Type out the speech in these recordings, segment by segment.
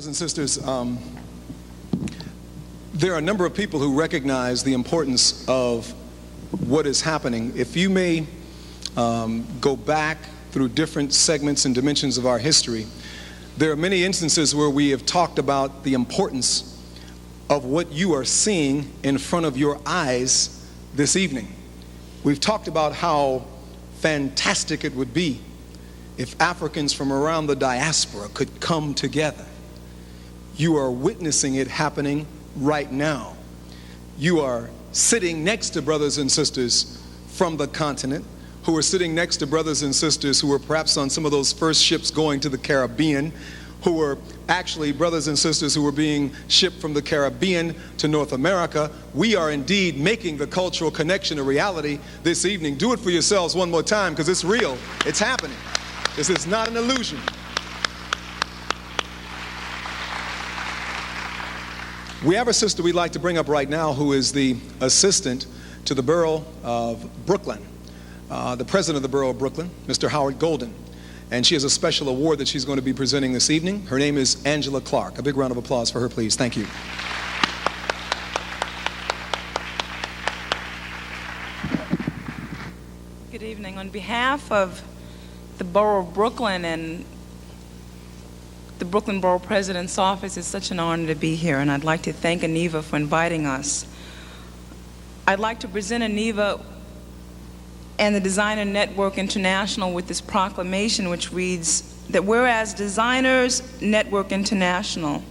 Brothers and sisters, there are a number of people who recognize the importance of what is happening. If you may go back through different segments and dimensions of our history, there are many instances where we have talked about the importance of what you are seeing in front of your eyes this evening. We've talked about how fantastic it would be if Africans from around the diaspora could come together. You are witnessing it happening right now. You are sitting next to brothers and sisters from the continent who are sitting next to brothers and sisters who were perhaps on some of those first ships going to the Caribbean, who were actually brothers and sisters who were being shipped from the Caribbean to North America. We are indeed making the cultural connection a reality this evening. Do it for yourselves one more time, because it's real. It's happening. This is not an illusion. We have a sister we'd like to bring up right now who is the assistant to the borough of Brooklyn, the president of the borough of Brooklyn, Mr. Howard Golden. And she has a special award that she's going to be presenting this evening. Her name is Angela Clark. A big round of applause for her, please. Thank you. Good evening. On behalf of the borough of Brooklyn and the Brooklyn Borough President's Office, it's such an honor to be here, and I'd like to thank Ahneva for inviting us. I'd like to present Ahneva and the Designer Network International with this proclamation, which reads that whereas Designers Network International,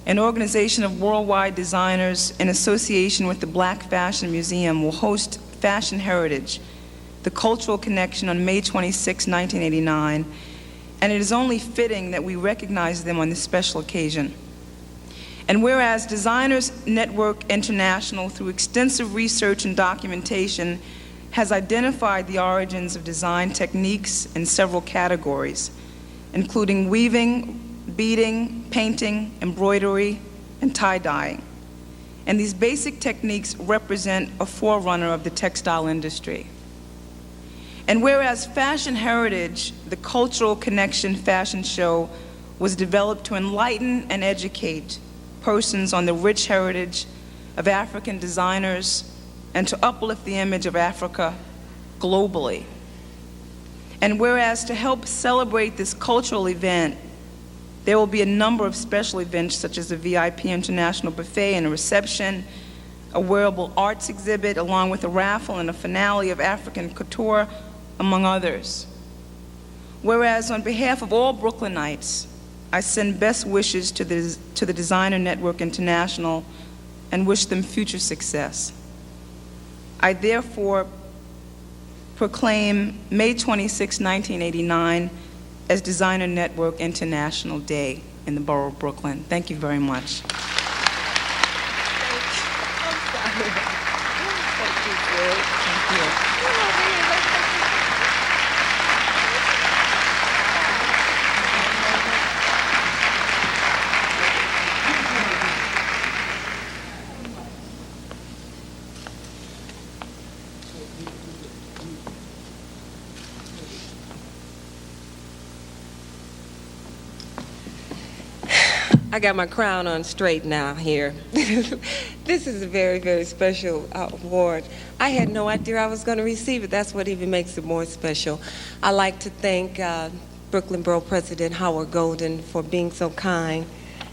an organization of worldwide designers in association with the Black Fashion Museum, will host Fashion Heritage, the cultural connection, on May 26, 1989, and it is only fitting that we recognize them on this special occasion. And whereas Designers Network International, through extensive research and documentation, has identified the origins of design techniques in several categories, including weaving, beading, painting, embroidery, and tie-dyeing. And these basic techniques represent a forerunner of the textile industry. And whereas Fashion Heritage, the cultural connection fashion show, was developed to enlighten and educate persons on the rich heritage of African designers and to uplift the image of Africa globally. And whereas to help celebrate this cultural event, there will be a number of special events such as a VIP International Buffet and a reception, a wearable arts exhibit, along with a raffle and a finale of African couture, among others. Whereas on behalf of all Brooklynites, I send best wishes to the Designer Network International and wish them future success. I therefore proclaim May 26, 1989 as Designer Network International Day in the borough of Brooklyn. Thank you very much. I got my crown on straight now here. This is a very, very special award. I had no idea I was going to receive it. That's what even makes it more special. I'd like to thank Brooklyn Borough President Howard Golden for being so kind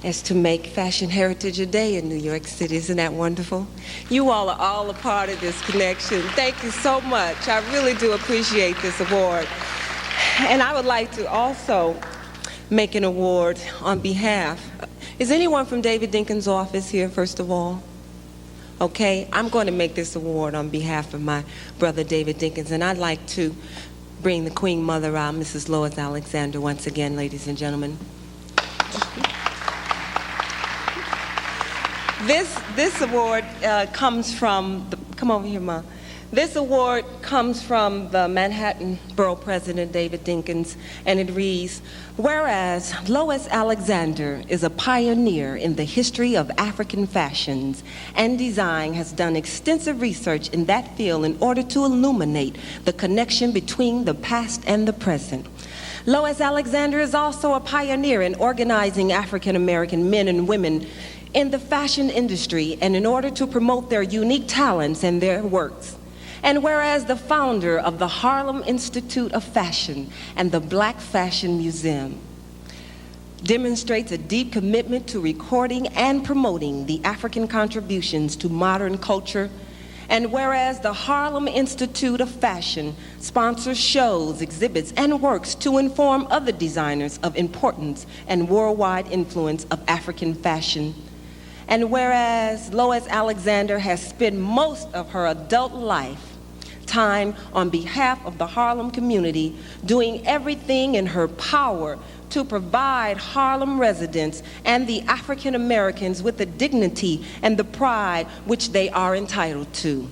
as to make Fashion Heritage a day in New York City. Isn't that wonderful? You all are all a part of this connection. Thank you so much. I really do appreciate this award. And I would like to also make an award on behalf. Is anyone from David Dinkins' office here, first of all? Okay, I'm going to make this award on behalf of my brother David Dinkins, and I'd like to bring the Queen Mother out, Mrs. Lois Alexander, once again, ladies and gentlemen. This award comes from come over here, Ma. This award comes from the Manhattan Borough President, David Dinkins, and it reads, whereas Lois Alexander is a pioneer in the history of African fashions and design, has done extensive research in that field in order to illuminate the connection between the past and the present. Lois Alexander is also a pioneer in organizing African American men and women in the fashion industry and in order to promote their unique talents and their works. And whereas the founder of the Harlem Institute of Fashion and the Black Fashion Museum demonstrates a deep commitment to recording and promoting the African contributions to modern culture. And whereas the Harlem Institute of Fashion sponsors shows, exhibits, and works to inform other designers of importance and worldwide influence of African fashion. And whereas Lois Alexander has spent most of her adult life time on behalf of the Harlem community, doing everything in her power to provide Harlem residents and the African Americans with the dignity and the pride which they are entitled to.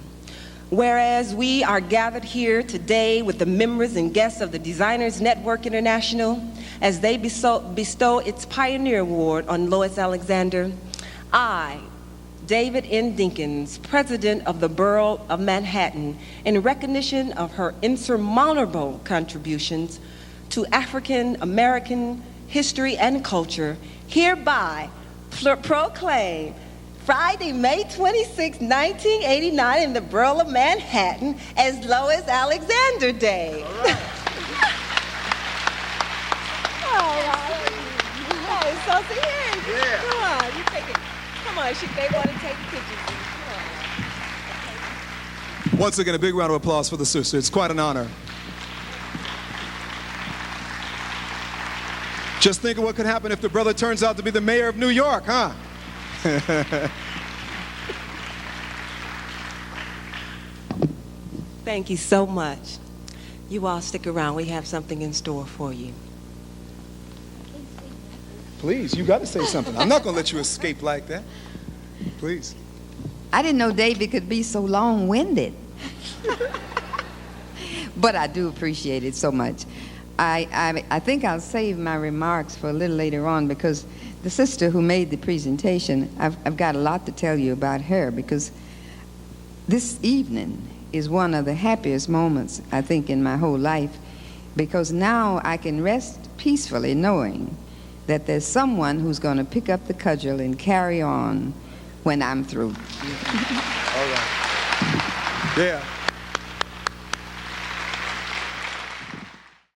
Whereas we are gathered here today with the members and guests of the Designers Network International as they bestow its Pioneer Award on Lois Alexander, I, David N. Dinkins, President of the Borough of Manhattan, in recognition of her insurmountable contributions to African American history and culture, hereby proclaim Friday, May 26, 1989 in the Borough of Manhattan as Lois Alexander Day. All right. All right. Hey, Sophie, here. Yeah. Come on, you take it. Come on, they want to take pictures. Come on. Once again, a big round of applause for the sister. It's quite an honor. Just think of what could happen if the brother turns out to be the mayor of New York, huh? Thank you so much. You all stick around. We have something in store for you. Please, you got to say something. I'm not going to let you escape like that. Please. I didn't know David could be so long-winded. But I do appreciate it so much. I think I'll save my remarks for a little later on because the sister who made the presentation, I've got a lot to tell you about her because this evening is one of the happiest moments, I think, in my whole life because now I can rest peacefully knowing that there's someone who's going to pick up the cudgel and carry on when I'm through. All right. Yeah.